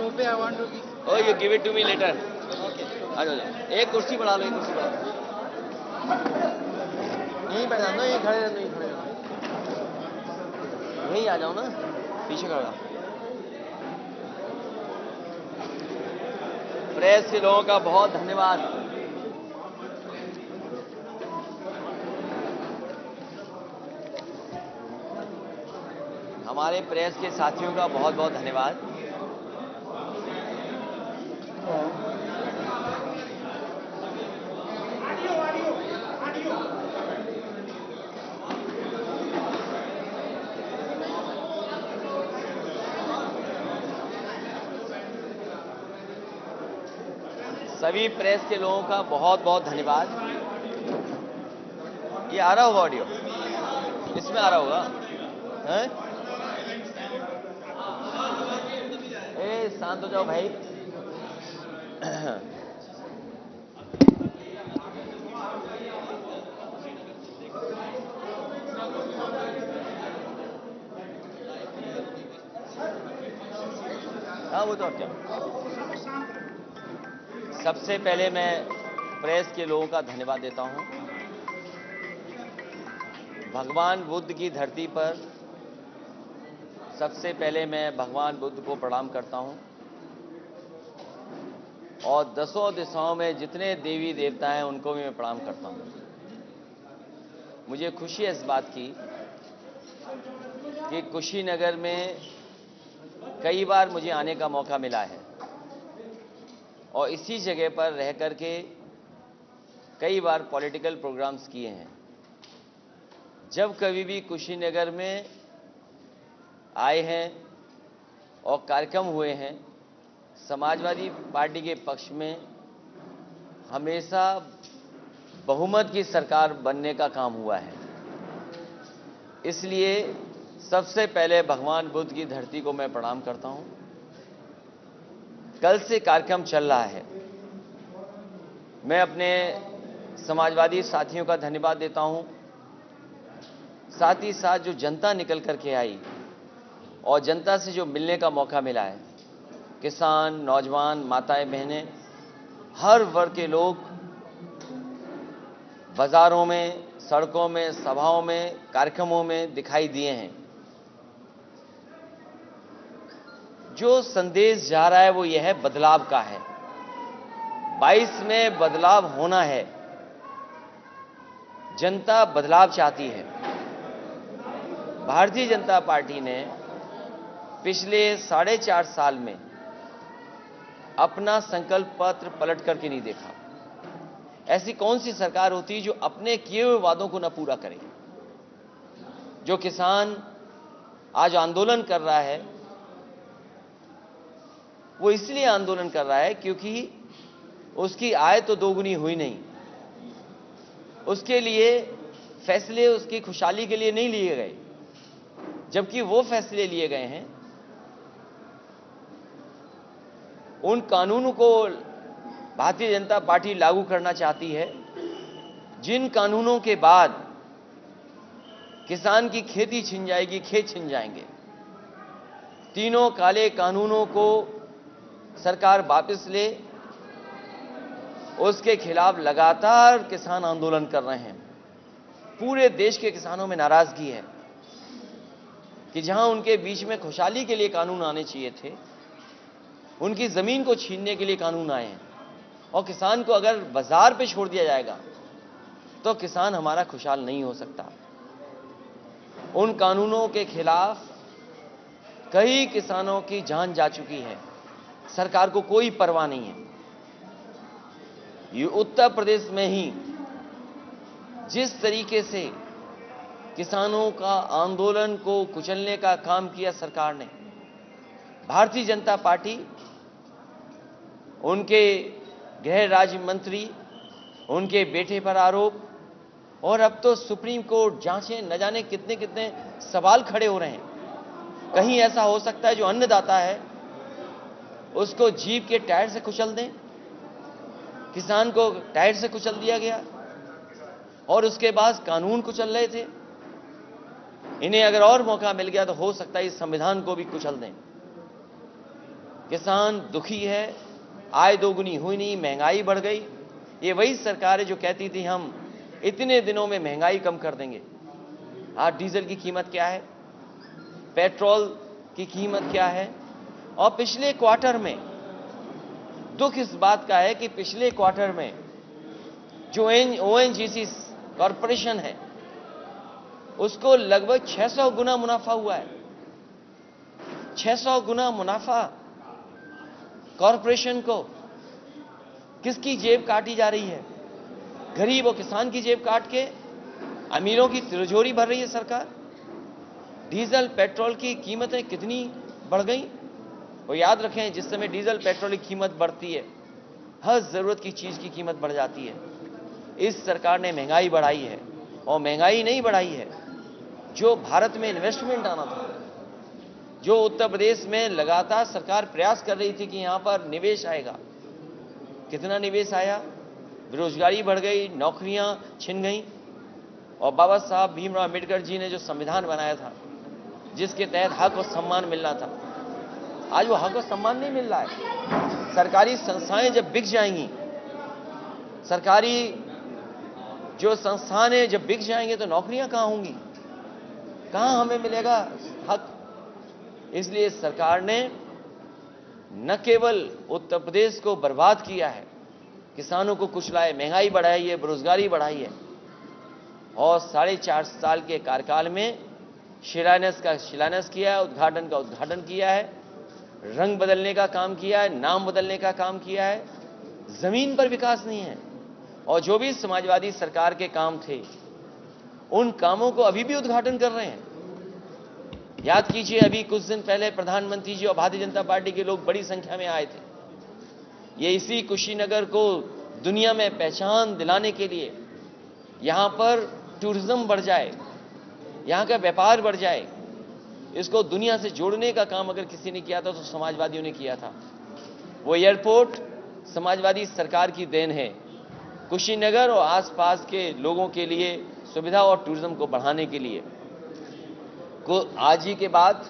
Tope, I want to give. Oh, you give it to me later. Okay. आ जाओ जाओ। एक कुर्सी बढ़ा लो, एक कुर्सी बढ़ा लो। यहीं बैठ जाओ ना, यहीं खड़े रहना, यहीं खड़े रहना। यहीं आ जाओ ना, पीछे खड़ा। प्रेस के लोगों का बहुत धन्यवाद। हमारे प्रेस के साथियों का बहुत बहुत धन्यवाद। सभी प्रेस के लोगों का बहुत बहुत धन्यवाद। ये आ रहा होगा ऑडियो, इसमें आ रहा होगा हैं? ए शांत हो जाओ भाई। हाँ वो तो क्या, सबसे पहले मैं प्रेस के लोगों का धन्यवाद देता हूं। भगवान बुद्ध की धरती पर सबसे पहले मैं भगवान बुद्ध को प्रणाम करता हूं और दसों दिशाओं में जितने देवी देवता हैं उनको भी मैं प्रणाम करता हूं। मुझे खुशी है इस बात की कि कुशीनगर में कई बार मुझे आने का मौका मिला है और इसी जगह पर रह करके कई बार पॉलिटिकल प्रोग्राम्स किए हैं। जब कभी भी कुशीनगर में आए हैं और कार्यक्रम हुए हैं, समाजवादी पार्टी के पक्ष में हमेशा बहुमत की सरकार बनने का काम हुआ है। इसलिए सबसे पहले भगवान बुद्ध की धरती को मैं प्रणाम करता हूं। कल से कार्यक्रम चल रहा है। मैं अपने समाजवादी साथियों का धन्यवाद देता हूं, साथ ही साथ जो जनता निकल करके आई और जनता से जो मिलने का मौका मिला है, किसान, नौजवान, माताएं, बहनें, हर वर्ग के लोग बाजारों में, सड़कों में, सभाओं में, कार्यक्रमों में दिखाई दिए हैं। जो संदेश जा रहा है वो यह है, बदलाव का है। 22 में बदलाव होना है। जनता बदलाव चाहती है। भारतीय जनता पार्टी ने पिछले 4.5 साल में अपना संकल्प पत्र पलट करके नहीं देखा। ऐसी कौन सी सरकार होती जो अपने किए हुए वादों को न पूरा करे। जो किसान आज आंदोलन कर रहा है वो इसलिए आंदोलन कर रहा है क्योंकि उसकी आय तो दोगुनी हुई नहीं। उसके लिए फैसले उसकी खुशहाली के लिए नहीं लिए गए, जबकि वो फैसले लिए गए हैं उन कानूनों को भारतीय जनता पार्टी लागू करना चाहती है जिन कानूनों के बाद किसान की खेती छिन जाएगी, खेत छिन जाएंगे। तीनों काले कानूनों को सरकार वापस ले, उसके खिलाफ लगातार किसान आंदोलन कर रहे हैं। पूरे देश के किसानों में नाराजगी है कि जहां उनके बीच में खुशहाली के लिए कानून आने चाहिए थे, उनकी जमीन को छीनने के लिए कानून आए हैं। और किसान को अगर बाजार पे छोड़ दिया जाएगा तो किसान हमारा खुशहाल नहीं हो सकता। उन कानूनों के खिलाफ कई किसानों की जान जा चुकी है। सरकार को कोई परवाह नहीं है। ये उत्तर प्रदेश में ही जिस तरीके से किसानों का आंदोलन को कुचलने का काम किया सरकार ने, भारतीय जनता पार्टी, उनके गृह राज्य मंत्री, उनके बेटे पर आरोप, और अब तो सुप्रीम कोर्ट जांचे, न जाने कितने कितने सवाल खड़े हो रहे हैं। कहीं ऐसा हो सकता है जो अन्नदाता है उसको जीप के टायर से कुचल दें। किसान को टायर से कुचल दिया गया और उसके बाद कानून कुचल रहे थे। इन्हें अगर और मौका मिल गया तो हो सकता है इस संविधान को भी कुचल दें। किसान दुखी है, आय दोगुनी हुई नहीं, महंगाई बढ़ गई। ये वही सरकार है जो कहती थी हम इतने दिनों में महंगाई कम कर देंगे। आज डीजल की कीमत क्या है, पेट्रोल की कीमत क्या है। और पिछले क्वार्टर में दुख इस बात का है कि पिछले क्वार्टर में जो ओएनजीसी कॉरपोरेशन है उसको लगभग 600 गुना मुनाफा हुआ है। 600 गुना मुनाफा कॉरपोरेशन को। किसकी जेब काटी जा रही है? गरीब और किसान की जेब काट के अमीरों की तिजोरी भर रही है सरकार। डीजल पेट्रोल की कीमतें कितनी बढ़ गई। और याद रखें, जिस समय डीजल पेट्रोल की कीमत बढ़ती है, हर जरूरत की चीज की कीमत बढ़ जाती है। इस सरकार ने महंगाई बढ़ाई है, और महंगाई नहीं बढ़ाई है, जो भारत में इन्वेस्टमेंट आना था, जो उत्तर प्रदेश में लगातार सरकार प्रयास कर रही थी कि यहां पर निवेश आएगा। कितना निवेश आया? बेरोजगारी बढ़ गई, नौकरियां छिन गई। और बाबा साहब भीमराव अम्बेडकर जी ने जो संविधान बनाया था, जिसके तहत हक और सम्मान मिलना था, आज वो हक और सम्मान नहीं मिल रहा है। सरकारी संस्थाएं जब बिक जाएंगी, सरकारी जो संस्थानें जब बिक जाएंगे तो नौकरियां कहां होंगी, कहां हमें मिलेगा हक। इसलिए सरकार ने न केवल उत्तर प्रदेश को बर्बाद किया है, किसानों को कुचला है, महंगाई बढ़ाई है, बेरोजगारी बढ़ाई है, और 4.5 साल के कार्यकाल में शिलान्यास का शिलान्यास किया है, उद्घाटन का उद्घाटन किया है, रंग बदलने का काम किया है, नाम बदलने का काम किया है। जमीन पर विकास नहीं है। और जो भी समाजवादी सरकार के काम थे, उन कामों को अभी भी उद्घाटन कर रहे हैं। याद कीजिए, अभी कुछ दिन पहले प्रधानमंत्री जी और भारतीय जनता पार्टी के लोग बड़ी संख्या में आए थे। ये इसी कुशीनगर को दुनिया में पहचान दिलाने के लिए, यहां पर टूरिज्म बढ़ जाए, यहां का व्यापार बढ़ जाए, इसको दुनिया से जोड़ने का काम अगर किसी ने किया था तो समाजवादियों ने किया था। वो एयरपोर्ट समाजवादी सरकार की देन है। कुशीनगर और आसपास के लोगों के लिए सुविधा और टूरिज्म को बढ़ाने के लिए आज ही के बाद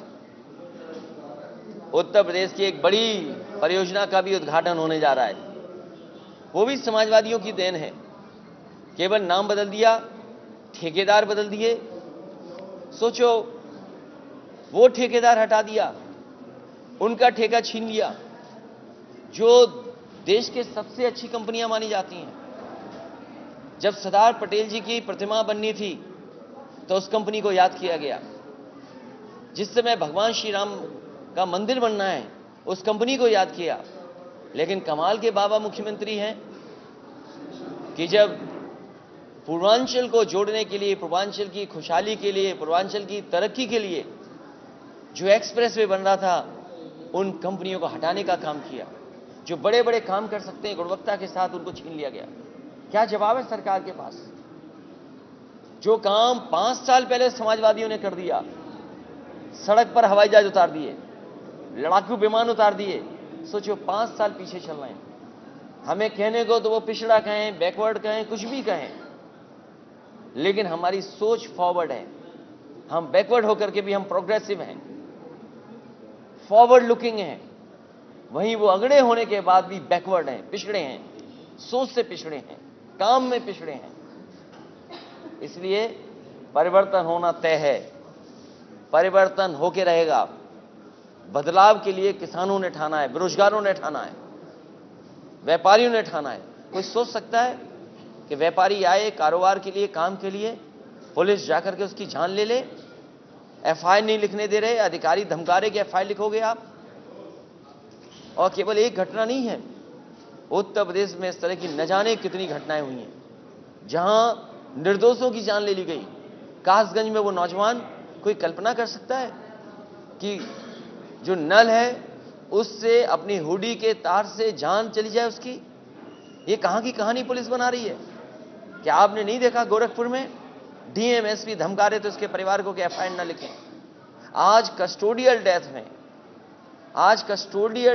उत्तर प्रदेश की एक बड़ी परियोजना का भी उद्घाटन होने जा रहा है। वो भी समाजवादियों की देन है। केवल नाम बदल दिया, ठेकेदार बदल दिए। सोचो, वो ठेकेदार हटा दिया, उनका ठेका छीन लिया, जो देश के सबसे अच्छी कंपनियां मानी जाती हैं। जब सरदार पटेल जी की प्रतिमा बननी थी तो उस कंपनी को याद किया गया। जिस समय भगवान श्री राम का मंदिर बनना है, उस कंपनी को याद किया। लेकिन कमाल के बाबा मुख्यमंत्री हैं कि जब पूर्वांचल को जोड़ने के लिए, पूर्वांचल की खुशहाली के लिए, पूर्वांचल की तरक्की के लिए जो एक्सप्रेसवे बन रहा था, उन कंपनियों को हटाने का काम किया। जो बड़े बड़े काम कर सकते हैं गुणवत्ता के साथ, उनको छीन लिया गया। क्या जवाब है सरकार के पास? जो काम 5 साल पहले समाजवादियों ने कर दिया, सड़क पर हवाई जहाज उतार दिए, लड़ाकू विमान उतार दिए, सोचो 5 साल पीछे चल रहे हैं। हमें कहने को तो वो पिछड़ा कहें, बैकवर्ड कहें, कुछ भी कहें, लेकिन हमारी सोच फॉरवर्ड है। हम बैकवर्ड होकर के भी हम प्रोग्रेसिव हैं, फॉरवर्ड लुकिंग हैं। वहीं वो अगड़े होने के बाद भी बैकवर्ड हैं, पिछड़े हैं, सोच से पिछड़े हैं, काम में पिछड़े हैं। इसलिए परिवर्तन होना तय है, परिवर्तन होके रहेगा। बदलाव के लिए किसानों ने ठाना है, बेरोजगारों ने ठाना है, व्यापारियों ने ठाना है। कोई सोच सकता है कि व्यापारी आए कारोबार के लिए, काम के लिए, पुलिस जाकर के उसकी जान ले ले? एफआईआर नहीं लिखने दे रहे, अधिकारी धमका रहे कि एफआईआर लिखोगे आप। और केवल एक घटना नहीं है, उत्तर प्रदेश में इस तरह की न जाने कितनी घटनाएं हुई हैं जहां निर्दोषों की जान ले ली गई। कासगंज में वो नौजवान, कोई कल्पना कर सकता है कि जो नल है उससे अपनी हुडी के तार से जान चली जाए उसकी? ये कहां की कहानी पुलिस बना रही है? क्या आपने नहीं देखा गोरखपुर में डीएम एसपी धमका रहे थे उसके परिवार को कि एफआईआर न लिखें? आज कस्टोडियल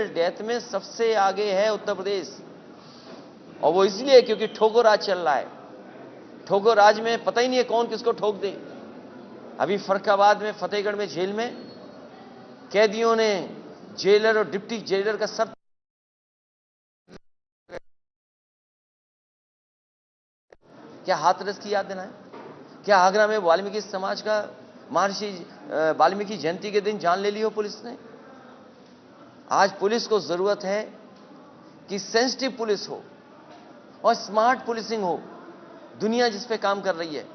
डेथ में सबसे आगे है उत्तर प्रदेश। और वो इसलिए क्योंकि ठोको राज चल रहा है। ठोको राज में पता ही नहीं है कौन किसको ठोक दे। अभी फर्रुखाबाद में, फतेहगढ़ में जेल में कैदियों ने जेलर और डिप्टी जेलर का सर क्या हाथरस की याद दिलाएं? क्या आगरा में वाल्मीकि समाज का महर्षि वाल्मीकि जयंती के दिन जान ले ली हो पुलिस ने? आज पुलिस को जरूरत है कि सेंसिटिव पुलिस हो और स्मार्ट पुलिसिंग हो। दुनिया जिस पे काम कर रही है,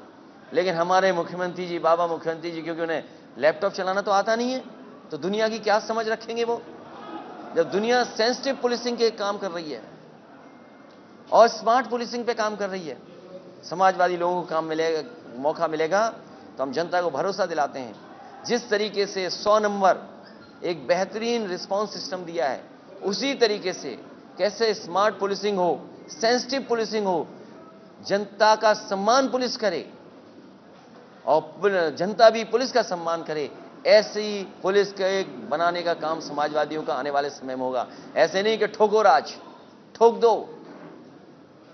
लेकिन हमारे मुख्यमंत्री जी, बाबा मुख्यमंत्री जी, क्योंकि उन्हें लैपटॉप चलाना तो आता नहीं है, तो दुनिया की क्या समझ रखेंगे वो, जब दुनिया सेंसिटिव पुलिसिंग के काम कर रही है और स्मार्ट पुलिसिंग पे काम कर रही है। समाजवादी लोगों को काम मिलेगा, मौका मिलेगा तो हम जनता को भरोसा दिलाते हैं। जिस तरीके से 100 नंबर एक बेहतरीन रिस्पांस सिस्टम दिया है, उसी तरीके से कैसे स्मार्ट पुलिसिंग हो, सेंसिटिव पुलिसिंग हो, जनता का सम्मान पुलिस करे और जनता भी पुलिस का सम्मान करे, ऐसी पुलिस के बनाने का काम समाजवादियों का आने वाले समय में होगा। ऐसे नहीं कि ठोको राज, ठोक दो।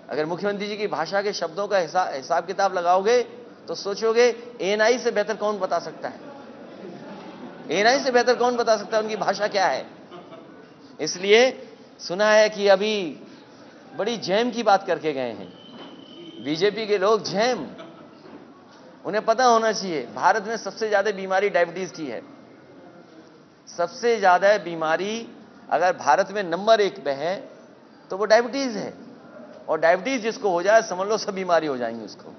अगर मुख्यमंत्री जी की भाषा के शब्दों का हिसाब किताब लगाओगे तो सोचोगे एएनआई से बेहतर कौन बता सकता है, एएनआई से बेहतर कौन बता सकता है उनकी भाषा क्या है। इसलिए सुना है कि अभी बड़ी जैम की बात करके गए हैं बीजेपी के लोग, जैम। उन्हें पता होना चाहिए भारत में सबसे ज्यादा बीमारी डायबिटीज की है। सबसे ज्यादा बीमारी अगर भारत में नंबर 1 पे है तो वो डायबिटीज है, और डायबिटीज जिसको हो जाए समझ लो सब बीमारी हो जाएंगी उसको।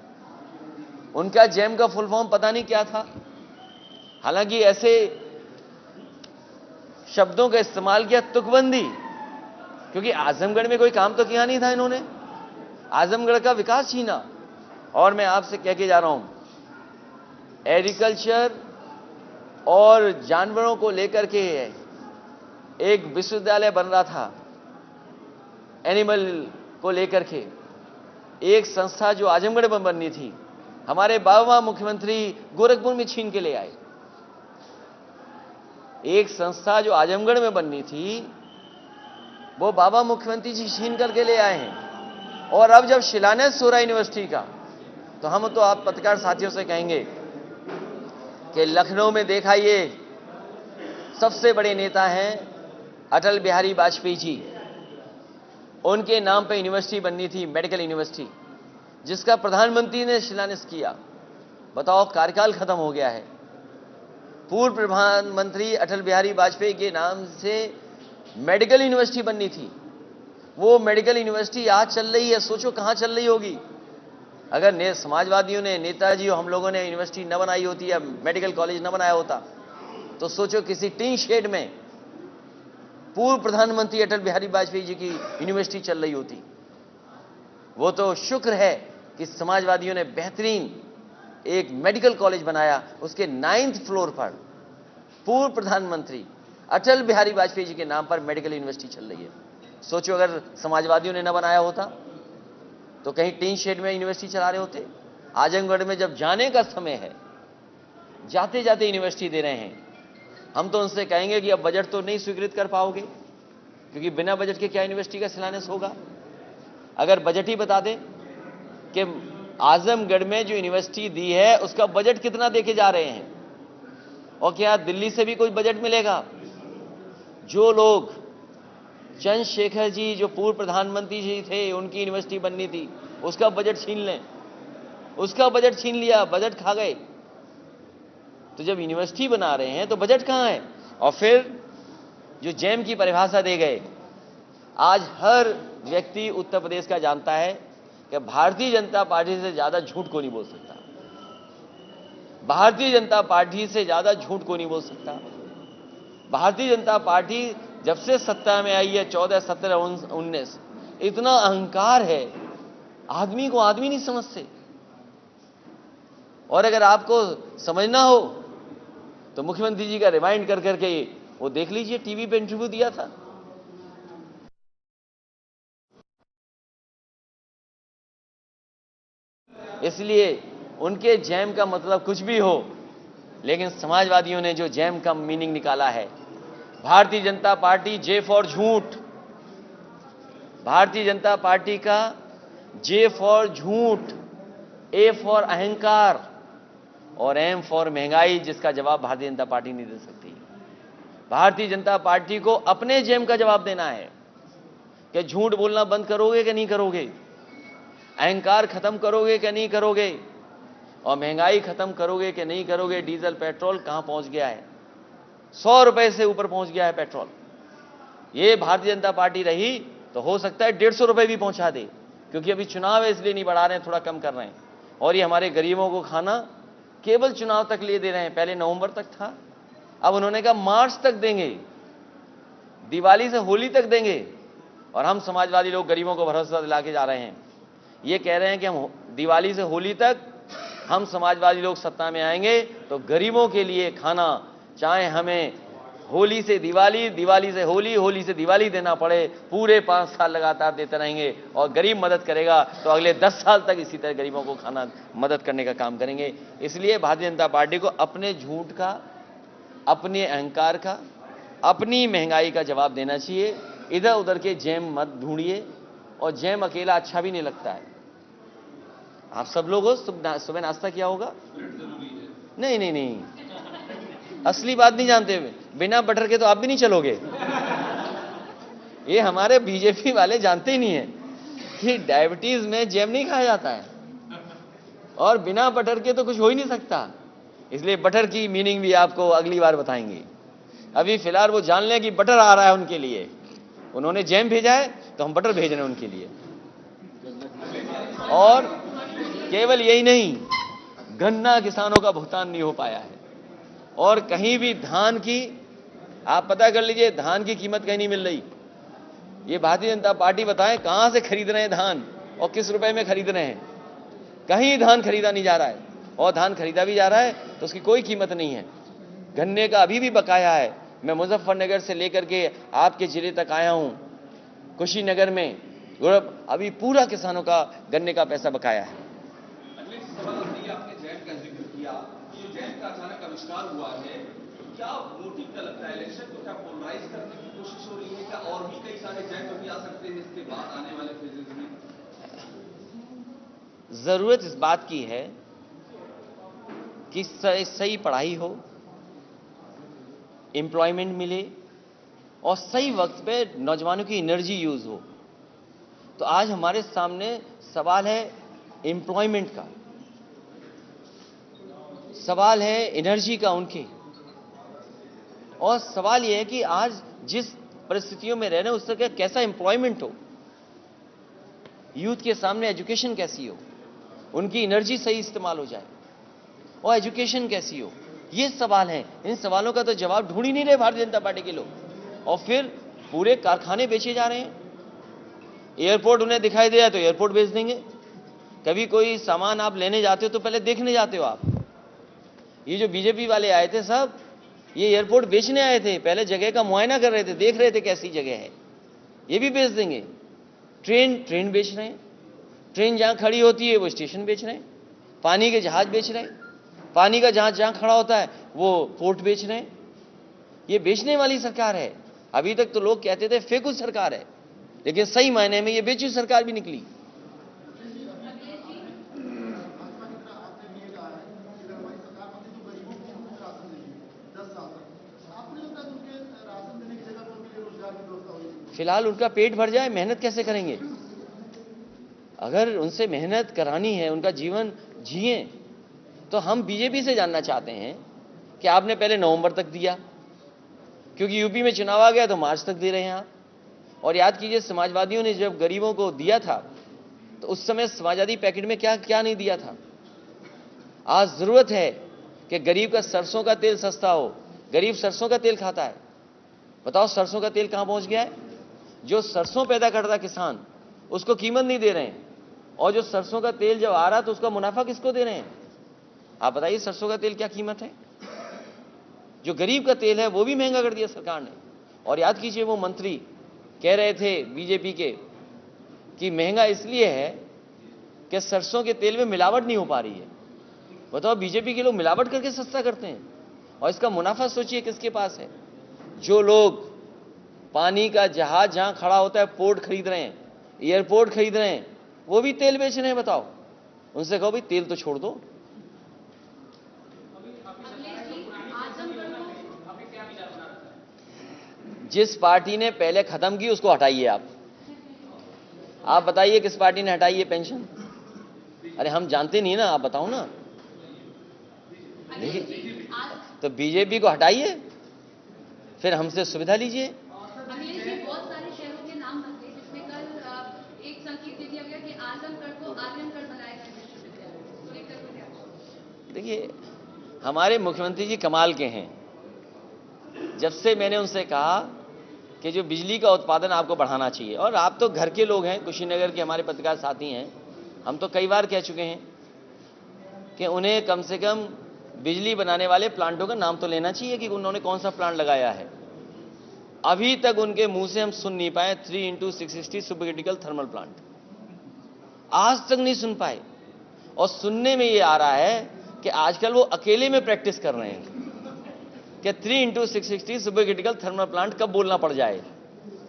उनका जैम का फुल फॉर्म पता नहीं क्या था। हालांकि ऐसे शब्दों का इस्तेमाल किया, तुकबंदी, क्योंकि आजमगढ़ में कोई काम तो किया नहीं था इन्होंने, आजमगढ़ का विकास छीना। और मैं आपसे कह के जा रहा हूं, एग्रीकल्चर और जानवरों को लेकर के एक विश्वविद्यालय बन रहा था, एनिमल को लेकर के एक संस्था जो आजमगढ़ में बननी थी, हमारे बाबा मुख्यमंत्री गोरखपुर में छीन के ले आए। एक संस्था जो आजमगढ़ में बननी थी वो बाबा मुख्यमंत्री जी छीन करके ले आए हैं। और अब जब शिलान्यास हो रहा है यूनिवर्सिटी का, तो हम तो आप पत्रकार साथियों से कहेंगे कि लखनऊ में देखा, ये सबसे बड़े नेता हैं अटल बिहारी वाजपेयी जी, उनके नाम पे यूनिवर्सिटी बननी थी, मेडिकल यूनिवर्सिटी, जिसका प्रधानमंत्री ने शिलान्यास किया। बताओ, कार्यकाल खत्म हो गया है। पूर्व प्रधानमंत्री अटल बिहारी वाजपेयी के नाम से मेडिकल यूनिवर्सिटी बननी थी, वो मेडिकल यूनिवर्सिटी आज चल रही है। सोचो कहां चल रही होगी। अगर समाजवादियों ने, नेताजी और हम लोगों ने यूनिवर्सिटी न बनाई होती या मेडिकल कॉलेज न बनाया होता, तो सोचो किसी टीन शेड में पूर्व प्रधानमंत्री अटल बिहारी वाजपेयी जी की यूनिवर्सिटी चल रही होती। वो तो शुक्र है कि समाजवादियों ने बेहतरीन एक मेडिकल कॉलेज बनाया, उसके 9th फ्लोर पर पूर्व प्रधानमंत्री अटल बिहारी वाजपेयी जी के नाम पर मेडिकल यूनिवर्सिटी चल रही है। सोचो अगर समाजवादियों ने न बनाया होता तो कहीं टीन शेड में यूनिवर्सिटी चला रहे होते। आजमगढ़ में जब जाने का समय है, जाते जाते यूनिवर्सिटी दे रहे हैं, हम तो उनसे कहेंगे कि अब बजट तो नहीं स्वीकृत कर पाओगे, क्योंकि बिना बजट के क्या यूनिवर्सिटी का शिलान्यास होगा। अगर बजट ही बता दें कि आजमगढ़ में जो यूनिवर्सिटी दी है उसका बजट कितना देके जा रहे हैं, और क्या दिल्ली से भी कोई बजट मिलेगा। जो लोग, चंद्रशेखर जी जो पूर्व प्रधानमंत्री जी थे, उनकी यूनिवर्सिटी बननी थी, उसका बजट छीन लें, उसका बजट छीन लिया, बजट खा गए। तो जब यूनिवर्सिटी बना रहे हैं तो बजट कहां है। और फिर जो जैम की परिभाषा दे गए, आज हर व्यक्ति उत्तर प्रदेश का जानता है कि भारतीय जनता पार्टी से ज्यादा झूठ को नहीं बोल सकता, भारतीय जनता पार्टी से ज्यादा झूठ को नहीं बोल सकता। भारतीय जनता पार्टी जब से सत्ता में आई है, 14, 17, 19, इतना अहंकार है, आदमी को आदमी नहीं समझते। और अगर आपको समझना हो तो मुख्यमंत्री जी का रिमाइंड कर करके वो देख लीजिए, टीवी पे इंटरव्यू दिया था। इसलिए उनके जैम का मतलब कुछ भी हो, लेकिन समाजवादियों ने जो जैम का मीनिंग निकाला है, Bharatiya Janata party J for झूठ, भारतीय जनता पार्टी का जे फॉर झूठ, ए फॉर अहंकार और एम फॉर महंगाई, जिसका जवाब भारतीय जनता पार्टी नहीं दे सकती। भारतीय जनता पार्टी को अपने जेब का जवाब देना है कि झूठ बोलना बंद करोगे कि नहीं करोगे, अहंकार खत्म करोगे कि नहीं करोगे, और महंगाई खत्म करोगे कि नहीं करोगे। डीजल पेट्रोल कहां पहुंच गया है, 100 रुपए से ऊपर पहुंच गया है पेट्रोल। ये भारतीय जनता पार्टी रही तो हो सकता है 150 रुपए भी पहुंचा दे, क्योंकि अभी चुनाव है इसलिए नहीं बढ़ा रहे हैं, थोड़ा कम कर रहे हैं। और ये हमारे गरीबों को खाना केवल चुनाव तक लिए दे रहे हैं। पहले नवंबर तक था, अब उन्होंने कहा मार्च तक देंगे, दिवाली से होली तक देंगे। और हम समाजवादी लोग गरीबों को भरोसा दिला के जा रहे हैं, ये कह रहे हैं कि हम दिवाली से होली तक हम समाजवादी लोग सत्ता में आएंगे तो गरीबों के लिए खाना, चाहे हमें होली से दिवाली, दिवाली से होली, होली से दिवाली देना पड़े, पूरे 5 साल लगातार देते रहेंगे। और गरीब मदद करेगा तो अगले 10 साल तक इसी तरह गरीबों को खाना मदद करने का काम करेंगे। इसलिए भारतीय जनता पार्टी को अपने झूठ का, अपने अहंकार का, अपनी महंगाई का जवाब देना चाहिए। इधर उधर के जैम मत ढूंढिए, और जैम अकेला अच्छा भी नहीं लगता है। आप सब लोगों सुबह नाश्ता किया होगा? नहीं नहीं नहीं, असली बात नहीं जानते। बिना बटर के तो आप भी नहीं चलोगे। ये हमारे बीजेपी वाले जानते ही नहीं है कि डायबिटीज में जैम नहीं खाया जाता है, और बिना बटर के तो कुछ हो ही नहीं सकता। इसलिए बटर की मीनिंग भी आपको अगली बार बताएंगे। अभी फिलहाल वो जान लें कि बटर आ रहा है उनके लिए, उन्होंने जैम भेजा है तो हम बटर भेज रहे हैं उनके लिए। और केवल यही नहीं, गन्ना किसानों का भुगतान नहीं हो पाया है, और कहीं भी धान की, आप पता कर लीजिए, धान की कीमत कहीं नहीं मिल रही। ये भारतीय जनता पार्टी बताए कहां से खरीद रहे हैं धान और किस रुपए में खरीद रहे हैं। कहीं धान खरीदा नहीं जा रहा है, और धान खरीदा भी जा रहा है तो उसकी कोई कीमत नहीं है। गन्ने का अभी भी बकाया है। मैं मुजफ्फरनगर से लेकर के आपके जिले तक आया हूं, कुशीनगर में अभी पूरा किसानों का गन्ने का पैसा बकाया है। आपने जैम का जिक्र किया, ये जैम का अचानक आविष्कार हुआ है, क्या मोटिव क्या लगता है? इलेक्शन को क्या पोलराइज करने की कोशिश हो रही है? क्या और भी कई सारे जैम अभी आ सकते हैं इसके बाद आने वाले फेजेस में? जरूरत इस बात की है कि सही पढ़ाई हो, एम्प्लॉयमेंट मिले, और सही वक्त पे नौजवानों की एनर्जी यूज हो। तो आज हमारे सामने सवाल है एम्प्लॉयमेंट का, सवाल है एनर्जी का उनके, और सवाल यह है कि आज जिस परिस्थितियों में रह रहे हैं उससे कैसा एम्प्लॉयमेंट हो, यूथ के सामने एजुकेशन कैसी हो, उनकी एनर्जी सही इस्तेमाल हो जाए, और एजुकेशन कैसी हो, ये सवाल है। इन सवालों का तो जवाब ढूंढ ही नहीं रहे भारतीय जनता पार्टी के लोग, और फिर पूरे कारखाने बेचे जा रहे हैं। एयरपोर्ट उन्हें दिखाई दिया तो एयरपोर्ट बेच देंगे। कभी कोई सामान आप लेने जाते हो तो पहले देखने जाते हो आप। ये जो बीजेपी वाले आए थे सब, ये एयरपोर्ट बेचने आए थे, पहले जगह का मुआयना कर रहे थे, देख रहे थे कैसी जगह है, ये भी बेच देंगे। ट्रेन बेच रहे हैं, ट्रेन जहां खड़ी होती है वो स्टेशन बेच रहे हैं। पानी के जहाज बेच रहे हैं, पानी का जहाज जहां खड़ा होता है वो पोर्ट बेच रहे हैं। ये बेचने वाली सरकार है। अभी तक तो लोग कहते थे फेकू सरकार है, लेकिन सही मायने में ये बेचू सरकार भी निकली। फिलहाल उनका पेट भर जाए, मेहनत कैसे करेंगे? अगर उनसे मेहनत करानी है, उनका जीवन जिए, तो हम बीजेपी से जानना चाहते हैं कि आपने पहले नवंबर तक दिया, क्योंकि यूपी में चुनाव आ गया तो मार्च तक दे रहे हैं आप। और याद कीजिए, समाजवादियों ने जब गरीबों को दिया था तो उस समय समाजवादी पैकेट में क्या क्या नहीं दिया था। आज जरूरत है कि गरीब का सरसों का तेल सस्ता हो। गरीब सरसों का तेल खाता है, बताओ सरसों का तेल कहां पहुंच गया है? जो सरसों पैदा करता किसान, उसको कीमत नहीं दे रहे हैं, और जो सरसों का तेल जब आ रहा तो उसका मुनाफा किसको दे रहे हैं? आप बताइए, सरसों का तेल क्या कीमत है? जो गरीब का तेल है वो भी महंगा कर दिया सरकार ने। और याद कीजिए, वो मंत्री कह रहे थे बीजेपी के कि महंगा इसलिए है कि सरसों के तेल में मिलावट नहीं हो पा रही है। बताओ, बीजेपी के लोग मिलावट करके सस्ता करते हैं, और इसका मुनाफा सोचिए किसके पास है? जो लोग पानी का जहाज जहां खड़ा होता है पोर्ट खरीद रहे हैं, एयरपोर्ट खरीद रहे हैं, वो भी तेल बेच रहे हैं। बताओ, उनसे कहो भाई तेल तो छोड़ दो। जिस पार्टी ने पहले खत्म की उसको हटाइए आप बताइए किस पार्टी ने हटाई है पेंशन? अरे हम जानते नहीं ना, आप बताओ ना। देखिए, तो बीजेपी को हटाइए, फिर हमसे सुविधा लीजिए। अखिलेश जी, बहुत सारे शहरों के नाम बदले, जिसमें कल एक संकेत दे दिया गया कि आजमगढ़ को आर्यनगढ़ बनाएगा विश्वविद्यालय, तो लेकर को क्या? देखिए, हमारे मुख्यमंत्री जी कमाल के हैं। जब से मैंने उनसे कहा कि जो बिजली का उत्पादन आपको बढ़ाना चाहिए, और आप तो घर के लोग हैं, कुशीनगर के हमारे पत्रकार साथी हैं, हम तो कई बार कह चुके हैं कि उन्हें कम से कम बिजली बनाने वाले प्लांटों का नाम तो लेना चाहिए कि उन्होंने कौन सा प्लांट लगाया है। अभी तक उनके मुंह से हम सुन नहीं पाए 3x660 super critical thermal plant, आज तक नहीं सुन पाए। और सुनने में ये आ रहा है कि आजकल वो अकेले में प्रैक्टिस कर रहे हैं कि 3x660 super critical thermal plant कब बोलना पड़ जाए।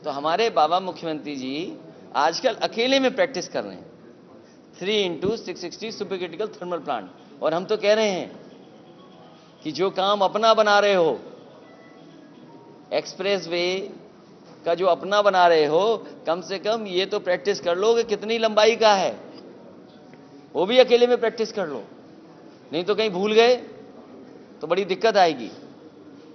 तो हमारे बाबा मुख्यमंत्री जी आजकल अकेले में प्रैक्टिस कर रहे हैं 3x660 super critical thermal plant. और हम तो कह रहे हैं कि जो काम अपना बना रहे हो, एक्सप्रेस वे का जो अपना बना रहे हो, कम से कम ये तो प्रैक्टिस कर लो कि कितनी लंबाई का है, वो भी अकेले में प्रैक्टिस कर लो, नहीं तो कहीं भूल गए तो बड़ी दिक्कत आएगी।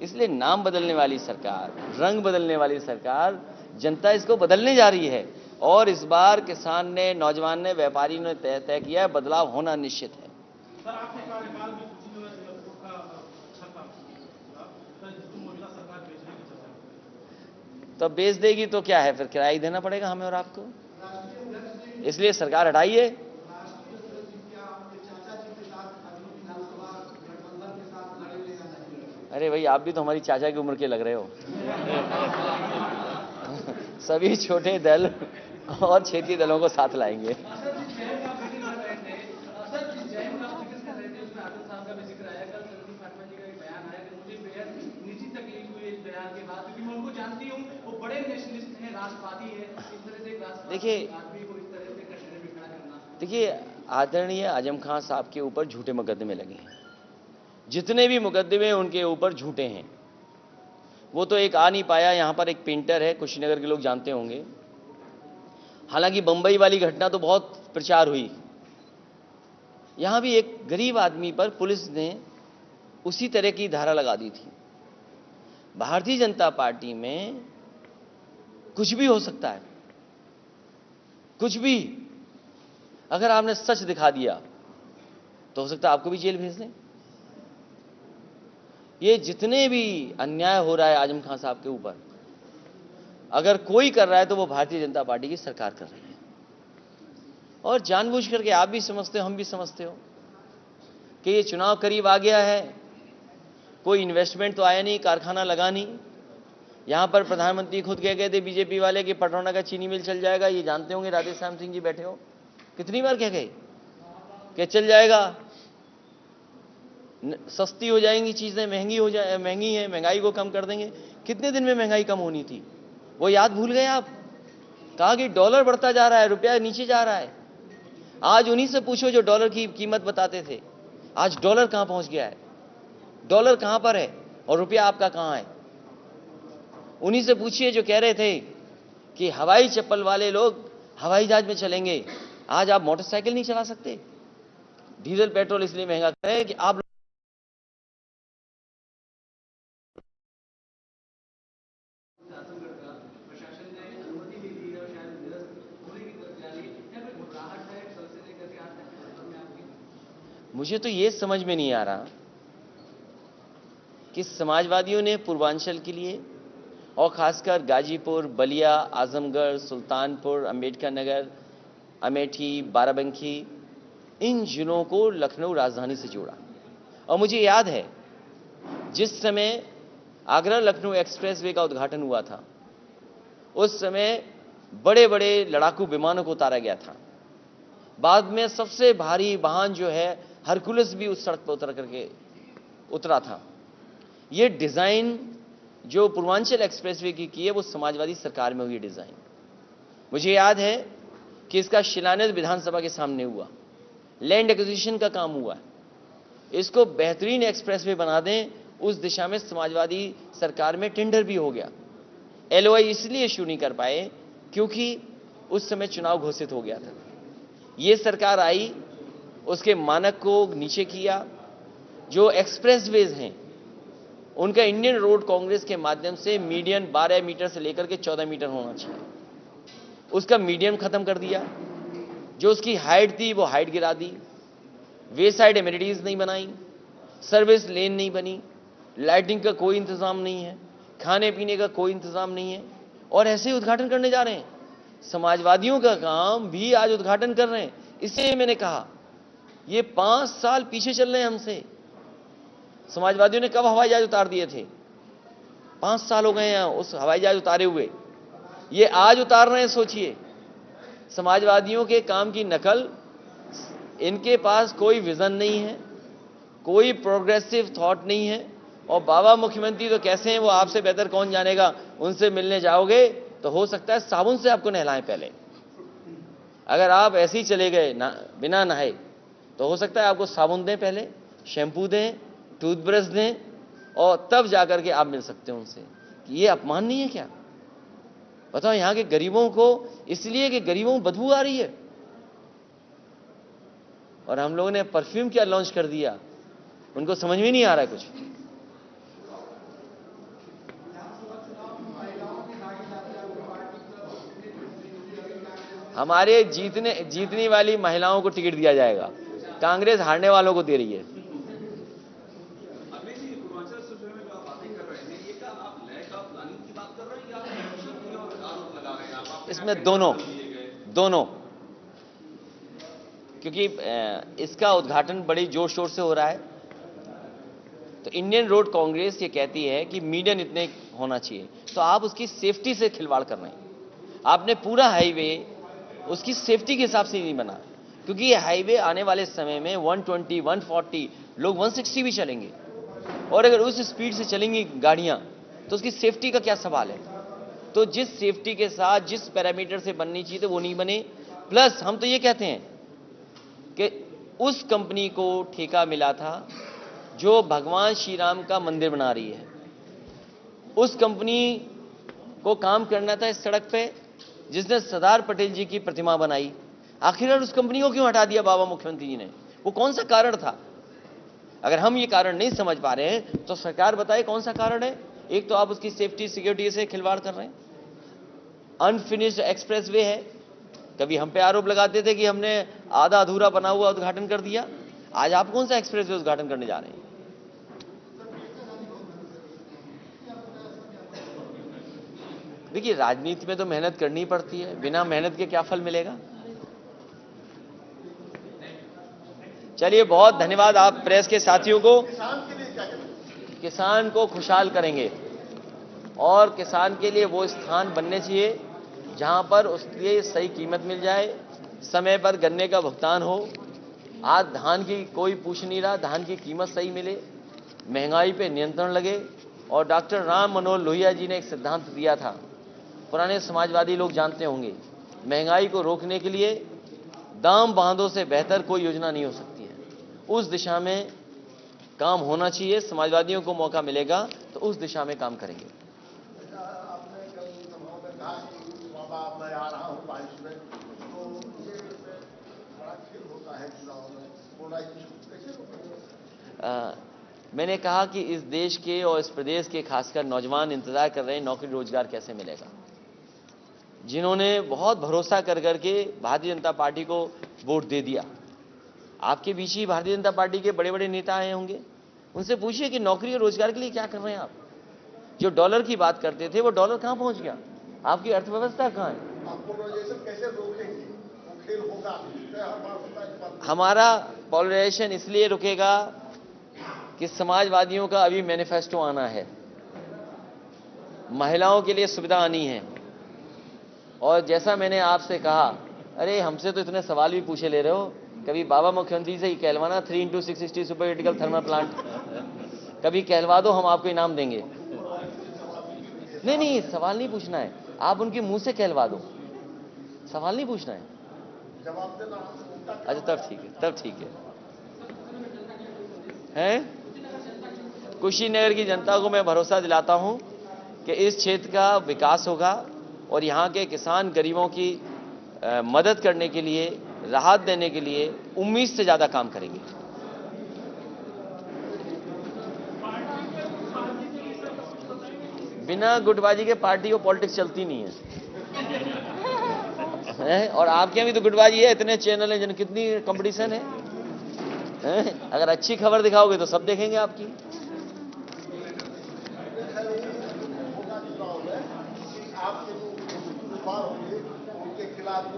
इसलिए नाम बदलने वाली सरकार, रंग बदलने वाली सरकार, जनता इसको बदलने जा रही है। और इस बार किसान ने, नौजवान ने, व्यापारी ने तय किया है, बदलाव होना निश्चित है। सर, आपके कार्यकाल में कुशीनगर का छक्का जिसको मौजूदा सरकार बेचने की चर्चा, तो बेच देगी तो क्या है, फिर किराया ही देना पड़ेगा हमें और आपको। इसलिए सरकार हटाइए। अरे भाई, आप भी तो हमारी चाचा की उम्र के लग रहे हो। सभी छोटे दल और क्षेत्रीय दलों को साथ लाएंगे। देखिए, आदरणीय आजम खान साहब के ऊपर झूठे मुकदमे लगे हैं। जितने भी मुकदमे उनके ऊपर झूठे हैं। वो तो एक आ नहीं पाया। यहां पर एक पेंटर है, कुशीनगर के लोग जानते होंगे। हालांकि बंबई वाली घटना तो बहुत प्रचार हुई, यहां भी एक गरीब आदमी पर पुलिस ने उसी तरह की धारा लगा दी थी। भारतीय जनता पार्टी में कुछ भी हो सकता है, कुछ भी। अगर आपने सच दिखा दिया तो हो सकता है आपको भी जेल भेज दें। ये जितने भी अन्याय हो रहा है आजम खान साहब के ऊपर, अगर कोई कर रहा है तो वो भारतीय जनता पार्टी की सरकार कर रही है। और जानबूझ करके आप भी समझते हो, हम भी समझते हो कि ये चुनाव करीब आ गया है, कोई इन्वेस्टमेंट तो आया नहीं, कारखाना लगा नहीं। यहां पर प्रधानमंत्री खुद कह गए थे बीजेपी वाले कि पटरौना का चीनी मिल चल जाएगा। ये जानते होंगे, राधेश्याम सिंह जी बैठे हो, कितनी बार कह गए कि चल जाएगा, सस्ती हो जाएंगी चीजें, महंगी है, महंगाई को कम कर देंगे। कितने दिन में महंगाई कम होनी थी, वो याद भूल गए आप। कहा कि डॉलर बढ़ता जा रहा है, रुपया नीचे जा रहा है। आज उन्हीं से पूछो जो डॉलर की कीमत बताते थे, आज डॉलर कहां पहुंच गया है, डॉलर कहां पर है और रुपया आपका कहां है। उन्हीं से पूछिए जो कह रहे थे कि हवाई चप्पल वाले लोग हवाई जहाज में चलेंगे, आज आप मोटरसाइकिल नहीं चला सकते। डीजल पेट्रोल इसलिए महंगा कर रहे हैं कि आप मुझे तो ये समझ में नहीं आ रहा कि समाजवादियों ने पूर्वांचल के लिए और खासकर गाजीपुर, बलिया, आजमगढ़, सुल्तानपुर, अंबेडकर नगर, अमेठी, बाराबंकी, इन जिलों को लखनऊ राजधानी से जोड़ा। और मुझे याद है जिस समय आगरा लखनऊ एक्सप्रेसवे का उद्घाटन हुआ था, उस समय बड़े बड़े लड़ाकू विमानों को उतारा गया था। बाद में सबसे भारी वाहन जो है हरकुलस भी उस सड़क पर उतर करके उतरा था। ये डिजाइन जो पूर्वांचल एक्सप्रेसवे की है वो समाजवादी सरकार में हुई डिजाइन। मुझे याद है कि इसका शिलान्यास विधानसभा के सामने हुआ, लैंड एक्विजिशन का काम हुआ, इसको बेहतरीन एक्सप्रेसवे बना दें, उस दिशा में समाजवादी सरकार में टेंडर भी हो गया। LOI इसलिए इश्यू नहीं कर पाए क्योंकि उस समय चुनाव घोषित हो गया था। ये सरकार आई, उसके मानक को नीचे किया। जो एक्सप्रेसवेज हैं उनका इंडियन रोड कांग्रेस के माध्यम से मीडियन 12 मीटर से लेकर के 14 मीटर होना चाहिए, उसका मीडियम खत्म कर दिया। जो उसकी हाइट थी वो हाइट गिरा दी। वे साइड एमिनिटीज नहीं बनाई, सर्विस लेन नहीं बनी, लाइटिंग का कोई इंतजाम नहीं है, खाने पीने का कोई इंतजाम नहीं है, और ऐसे ही उद्घाटन करने जा रहे हैं। समाजवादियों का काम भी आज उद्घाटन कर रहे हैं। इसलिए मैंने कहा ये 5 साल पीछे चल रहे हैं हमसे। समाजवादियों ने कब हवाई जहाज उतार दिए थे? 5 साल हो गए हैं उस हवाई जहाज उतारे हुए, ये आज उतार रहे हैं। सोचिए, समाजवादियों के काम की नकल। इनके पास कोई विजन नहीं है, कोई प्रोग्रेसिव थॉट नहीं है। और बाबा मुख्यमंत्री तो कैसे हैं वो आपसे बेहतर कौन जानेगा। उनसे मिलने जाओगे तो हो सकता है साबुन से आपको नहलाएं पहले। अगर आप ऐसे ही चले गए बिना नहाए तो हो सकता है आपको साबुन दें, पहले शैम्पू दें, टूथब्रश दें, और तब जाकर के आप मिल सकते हैं उनसे। ये अपमान नहीं है क्या? बताओ, यहां के गरीबों को, इसलिए कि गरीबों को बदबू आ रही है, और हम लोगों ने परफ्यूम क्या लॉन्च कर दिया, उनको समझ में नहीं आ रहा है कुछ। हमारे जीतने वाली महिलाओं को टिकट दिया जाएगा, कांग्रेस हारने वालों को दे रही है। अखिलेश जी, पूर्वांचल से जो है आप बातें कर रहे हैं, ये क्या आप लैक ऑफ प्लानिंग की बात कर रहे हैं या corruption की और आरोप लगा रहे हैं आप? इसमें दोनों, क्योंकि इसका उद्घाटन बड़ी जोर शोर से हो रहा है। तो इंडियन रोड कांग्रेस ये कहती है कि मीडियन इतने होना चाहिए, तो आप उसकी सेफ्टी से खिलवाड़ कर रहे हैं। आपने पूरा हाईवे उसकी सेफ्टी के हिसाब से नहीं बना, क्योंकि ये हाईवे आने वाले समय में 120, 140, लोग 160 भी चलेंगे, और अगर उस स्पीड से चलेंगी गाड़ियां तो उसकी सेफ्टी का क्या सवाल है। तो जिस सेफ्टी के साथ, जिस पैरामीटर से बननी चाहिए तो वो नहीं बने। प्लस हम तो ये कहते हैं कि उस कंपनी को ठेका मिला था जो भगवान श्री राम का मंदिर बना रही है, उस कंपनी को काम करना था इस सड़क पे जिसने सरदार पटेल जी की प्रतिमा बनाई। आखिरकार उस कंपनी को क्यों हटा दिया बाबा मुख्यमंत्री जी ने? वो कौन सा कारण था? अगर हम ये कारण नहीं समझ पा रहे हैं तो सरकार बताए कौन सा कारण है। एक तो आप उसकी सेफ्टी सिक्योरिटी से खिलवाड़ कर रहे हैं, अनफिनिश्ड एक्सप्रेसवे है। कभी हम पे आरोप लगाते थे कि हमने आधा अधूरा बना हुआ उद्घाटन कर दिया, आज आप कौन सा एक्सप्रेसवे उद्घाटन करने जा रहे हैं? देखिए, राजनीति में तो मेहनत करनी पड़ती है, बिना मेहनत के क्या फल मिलेगा। चलिए, बहुत धन्यवाद आप प्रेस के साथियों को। किसान को खुशहाल करेंगे, और किसान के लिए वो स्थान बनने चाहिए जहां पर उसके लिए सही कीमत मिल जाए, समय पर गन्ने का भुगतान हो। आज धान की कोई पूछ नहीं रहा, धान की कीमत सही मिले, महंगाई पे नियंत्रण लगे। और डॉक्टर राम मनोहर लोहिया जी ने एक सिद्धांत दिया था, पुराने समाजवादी लोग जानते होंगे, महंगाई को रोकने के लिए दाम बांधों से बेहतर कोई योजना नहीं हो सकती है। उस दिशा में काम होना चाहिए। समाजवादियों को मौका मिलेगा तो उस दिशा में काम करेंगे। आपने कल सभा में कहा कि बाबा मैं आ रहा हूं बारिश में, तो ये बड़ा खेल होता है चुनाव में, पोलराइजेशन कैसे रोकेंगे? मैंने कहा कि इस देश के और इस प्रदेश के खासकर नौजवान इंतजार कर रहे हैं नौकरी रोजगार कैसे मिलेगा। जिन्होंने बहुत भरोसा कर करके भारतीय जनता पार्टी को वोट दे दिया, आपके बीच ही भारतीय जनता पार्टी के बड़े बड़े नेता आए होंगे, उनसे पूछिए कि नौकरी और रोजगार के लिए क्या कर रहे हैं आप। जो डॉलर की बात करते थे वो डॉलर कहां पहुंच गया, आपकी अर्थव्यवस्था कहां है। पोलराइजेशन कैसे रोकेंगे? वो खेल होगा। हमारा पोलराइजेशन इसलिए रुकेगा कि समाजवादियों का अभी मैनिफेस्टो आना है, महिलाओं के लिए सुविधा आनी है। और जैसा मैंने आपसे कहा, अरे हमसे तो इतने सवाल भी पूछे ले रहे हो, कभी बाबा मुख्यमंत्री से ही कहलवाना 3x660 super critical thermal plant, कभी कहलवा दो, हम आपको इनाम देंगे। नहीं, सवाल नहीं पूछना है, आप उनके मुंह से कहलवा दो, सवाल नहीं पूछना है। जवाब देना। अच्छा, तब ठीक है, हैं? कुशीनगर की जनता को मैं भरोसा दिलाता हूं कि इस क्षेत्र का विकास होगा और यहाँ के किसान गरीबों की मदद करने के लिए, राहत देने के लिए उम्मीद से ज़्यादा काम करेंगे। बिना गुटबाजी के पार्टी को पॉलिटिक्स चलती नहीं है? और आपके यहाँ भी तो गुटबाजी है, इतने चैनल हैं जिन कितनी कंपटीशन है? अगर अच्छी खबर दिखाओगे तो सब देखेंगे आपकी। आपके जो उम्मीदवार होंगे उनके खिलाफ जो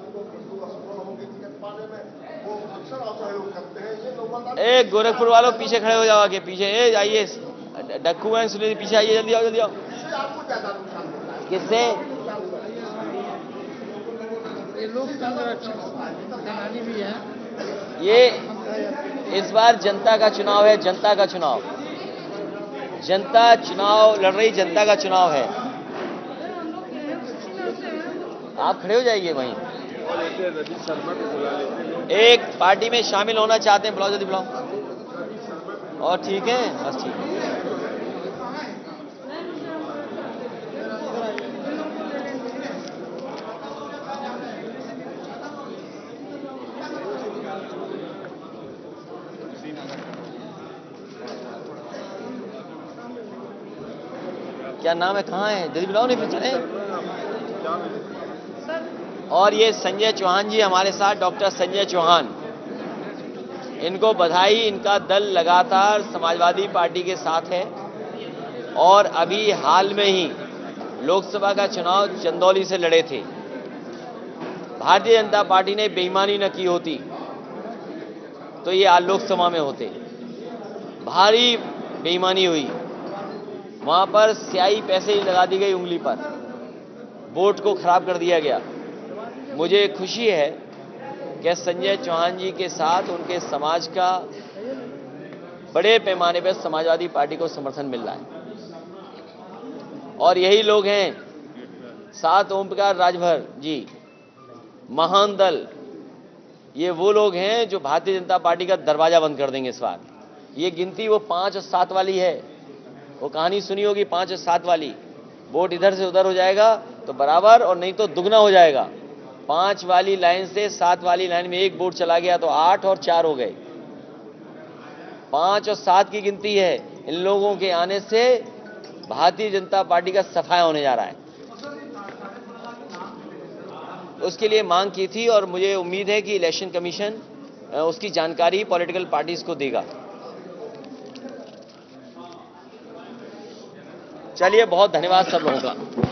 असफल होंगे टिकट पाने में, वो अक्सर असहयोग करते हैं। ये लोग ए गोरखपुर वालों पीछे खड़े हो जाओ, आगे पीछे ए आइए, डक्कू हैं सुनील, पीछे आइए, जल्दी आओ जल्दी आओ। आपको ज्यादा नुकसान होता है। किससे? ये लोकतंत्र सेनानी भी है। ये इस बार जनता का चुनाव है, जनता का चुनाव, जनता चुनाव लड़ रही, जनता का चुनाव है। आप खड़े हो जाइए वहीं। एक पार्टी में शामिल होना चाहते हैं, बुलाओ जल्दी बुलाओ। और ठीक है, बस ठीक है। क्या नाम है, कहाँ है, जल्दी बुलाओ, नहीं फिर चले। और ये संजय चौहान जी हमारे साथ, डॉक्टर संजय चौहान, इनको बधाई। इनका दल लगातार समाजवादी पार्टी के साथ है और अभी हाल में ही लोकसभा का चुनाव चंदौली से लड़े थे। भारतीय जनता पार्टी ने बेईमानी न की होती तो ये आज लोकसभा में होते। भारी बेईमानी हुई, वहां पर स्याही पैसे ही लगा दी गई उंगली पर, वोट को खराब कर दिया गया। मुझे खुशी है कि संजय चौहान जी के साथ उनके समाज का बड़े पैमाने पर समाजवादी पार्टी को समर्थन मिल रहा है। और यही लोग हैं, साथ ओम प्रकाश राजभर जी, महान दल, ये वो लोग हैं जो भारतीय जनता पार्टी का दरवाजा बंद कर देंगे इस बार। ये गिनती वो 5 और 7 वाली है, वो कहानी सुनी होगी 5 और 7 वाली। वोट इधर से उधर हो जाएगा तो बराबर, और नहीं तो दुगना हो जाएगा। 5 वाली लाइन से 7 वाली लाइन में एक वोट चला गया तो 8 और 4 हो गए। 5 और 7 की गिनती है। इन लोगों के आने से भारतीय जनता पार्टी का सफाया होने जा रहा है। उसके लिए मांग की थी और मुझे उम्मीद है कि इलेक्शन कमीशन उसकी जानकारी पॉलिटिकल पार्टीज को देगा। चलिए, बहुत धन्यवाद सब लोगों का।